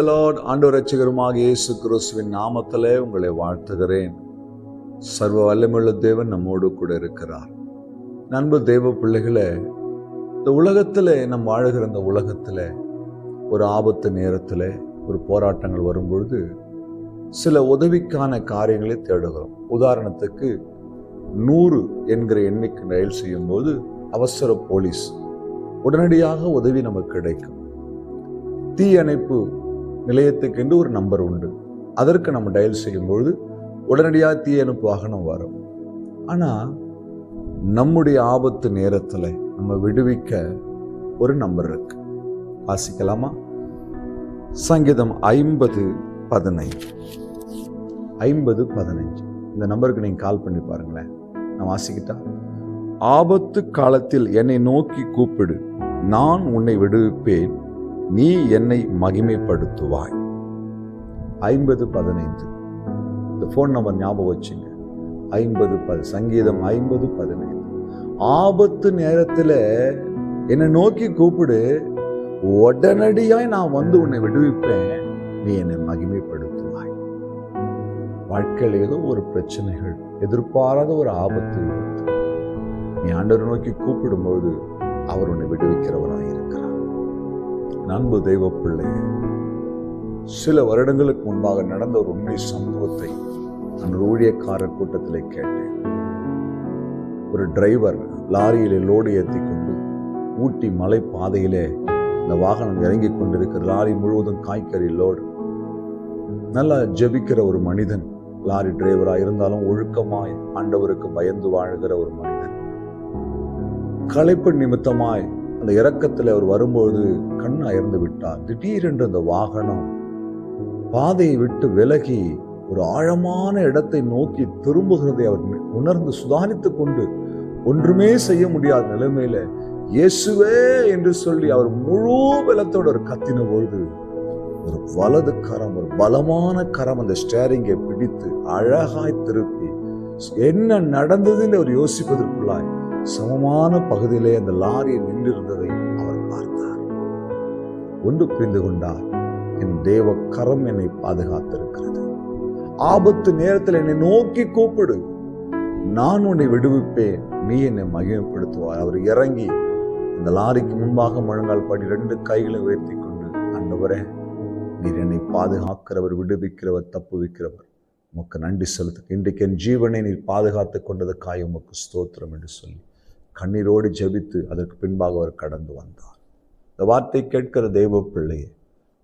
தி Lord. ஆண்டவர் இரட்சகருமாக இயேசு கிறிஸ்துவின் நாமத்திலே உங்களை வாழ்த்துகிறேன். சர்வ வல்லமையுள்ள தேவன் நம்மோடு கூட இருக்கிறார். நண்பு தேவ பிள்ளைகளே, இந்த உலகத்திலே நம் வாழுகிற இந்த உலகத்திலே ஒரு ஆபத்து நேரத்தில் ஒரு போராட்டங்கள் வரும்பொழுது சில உதவிக்கான காரியங்களை தேடுகிறோம். உதாரணத்துக்கு 100 என்கிற எண்ணிக்கை டயல் செய்யும் போது அவசர போலீஸ் உடனடியாக உதவி நமக்கு கிடைக்கும். தீயணைப்பு நிலையத்துக்கு என்று ஒரு நம்பர் உண்டு, அதற்கு நம்ம டயல் செய்யும்பொழுது உடனடியாக தீயணைப்பு வாகனம் வரும். ஆனால் நம்முடைய ஆபத்து நேரத்தில் நம்ம விடுவிக்க ஒரு நம்பர் இருக்கு. வாசிக்கலாமா? சங்கீதம் 50:15. 50:15 இந்த நம்பருக்கு நீங்கள் கால் பண்ணி பாருங்களேன். நான் வாசிக்கிட்டா, ஆபத்து காலத்தில் என்னை நோக்கி கூப்பிடு, நான் உன்னை விடுவிப்பேன், நீ என்னை மகிமைப்படுத்துவாய். 50:15 இந்த ஃபோன் நம்பர் ஞாபகம் வச்சுங்க. 50:10 சங்கீதம் 50:15. ஆபத்து நேரத்தில் என்னை நோக்கி கூப்பிடு, உடனடியாய் நான் வந்து உன்னை விடுவிப்பேன், நீ என்னை மகிமைப்படுத்துவாய். வாழ்க்கையில் ஏதோ ஒரு பிரச்சனைகள், எதிர்பாராத ஒரு ஆபத்து, நீ ஆண்டவரை நோக்கி கூப்பிடும்போது அவர் உன்னை விடுவிக்கிறவராக இருக்கிறார். அன்பு தெய்வ பிள்ளை, சில வருடங்களுக்கு முன்பாக நடந்த ஒரு உண்மை சம்பவத்தை நான் ஊழியக்காரர் கூட்டத்தில் கேட்டேன். ஒரு டிரைவர் லாரியிலே லோடு ஏற்றி கொண்டு ஊட்டி மலை பாதையிலே இந்த வாகனம் இறங்கி கொண்டிருக்கிற லாரி முழுவதும் காய்கறி லோடு. நல்லா ஜெபிக்கிற ஒரு மனிதன், லாரி டிரைவராக இருந்தாலும் ஒழுக்கமாய் ஆண்டவருக்கு பயந்து வாழ்கிற ஒரு மனிதன். களைப்பு நிமித்தமாய் அந்த இறக்கத்தில் அவர் வரும்பொழுது கண் அயர்ந்து விட்டார். திடீரென்று அந்த வாகனம் பாதையை விட்டு விலகி ஒரு ஆழமான இடத்தை நோக்கி திரும்புகிறதை அவர் உணர்ந்து சுதாரித்துக் கொண்டு ஒன்றுமே செய்ய முடியாத நிலைமையில இயேசுவே என்று சொல்லி அவர் முழு பலத்தோடு ஒரு கத்தின பொழுது ஒரு வலது கரம், ஒரு பலமான கரம் அந்த ஸ்டேரிங்கை பிடித்து அழகாய் திருப்பி என்ன நடந்ததுன்னு அவர் யோசிப்பதற்குள்ளாய் சமமான பகுதியிலே அந்த லாரியை நின்றிருந்ததை அவர் பார்த்தார். ஒன்று புரிந்து கொண்டார், என் தேவ கரம் என்னை பாதுகாத்திருக்கிறது. ஆபத்து நேரத்தில் என்னை நோக்கி கூப்பிடு, நான் உன்னை விடுவிப்பேன், நீ என்னை மகிமைப்படுத்துவாய். அவர் இறங்கி இந்த லாரிக்கு முன்பாக முழங்கால் படி 2 கைகளை உயர்த்தி கொண்டு, ஆண்டவரே, நீர் என்னை பாதுகாக்கிறவர், விடுவிக்கிறவர், தப்புவிக்கிறவர், உமக்கு நன்றி செலுத்து. இன்றைக்கு என் ஜீவனை நீர் பாதுகாத்து கொண்டதுக்காக உமக்கு ஸ்தோத்திரம் என்று சொல்லி கண்ணீரோடு ஜெபித்து அதற்கு பின்பாக அவர் கடந்து வந்தார். இந்த வார்த்தை கேட்கிற தெய்வ பிள்ளையே,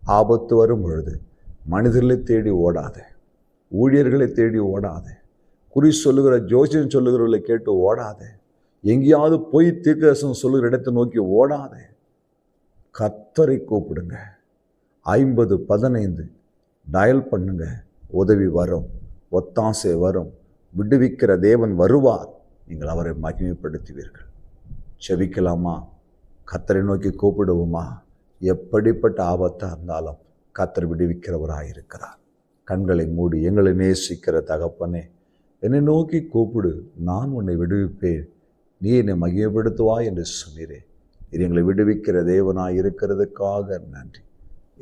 ஆபத்து வரும் பொழுது மனிதர்களை தேடி ஓடாதே, ஊழியர்களை தேடி ஓடாதே, குறி சொல்லுகிற ஜோசியம் சொல்லுகிறவர்களை கேட்டு ஓடாதே, எங்கேயாவது போய் தீர்க்கதரிசனம் சொல்லுகிற இடத்தை நோக்கி ஓடாதே. கர்த்தரை கூப்பிடுங்க. 50:15 டயல் பண்ணுங்க. உதவி வரும், ஒத்தாசை வரும், விடுவிக்கிற தேவன் வருவார், நீங்கள் அவரை மகிமைப்படுத்துவீர்கள். செபிக்கலாமா? கர்த்தரை நோக்கி கூப்பிடுவோமா? எப்படிப்பட்ட ஆபத்தாக இருந்தாலும் கர்த்தர் விடுவிக்கிறவராயிருக்கிறார். கண்களை மூடி, எங்களை நேசிக்கிற தகப்பனே, என்னை நோக்கி கூப்பிடு, நான் உன்னை விடுவிப்பேன், நீ என்னை மகிமைப்படுத்துவாய் என்று சொன்னீரே. இது எங்களை விடுவிக்கிற தேவனாய் இருக்கிறதுக்காக நன்றி.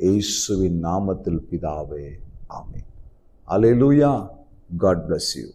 இயேசுவின் நாமத்தில் பிதாவே, ஆமென். அல்லேலூயா. God bless you.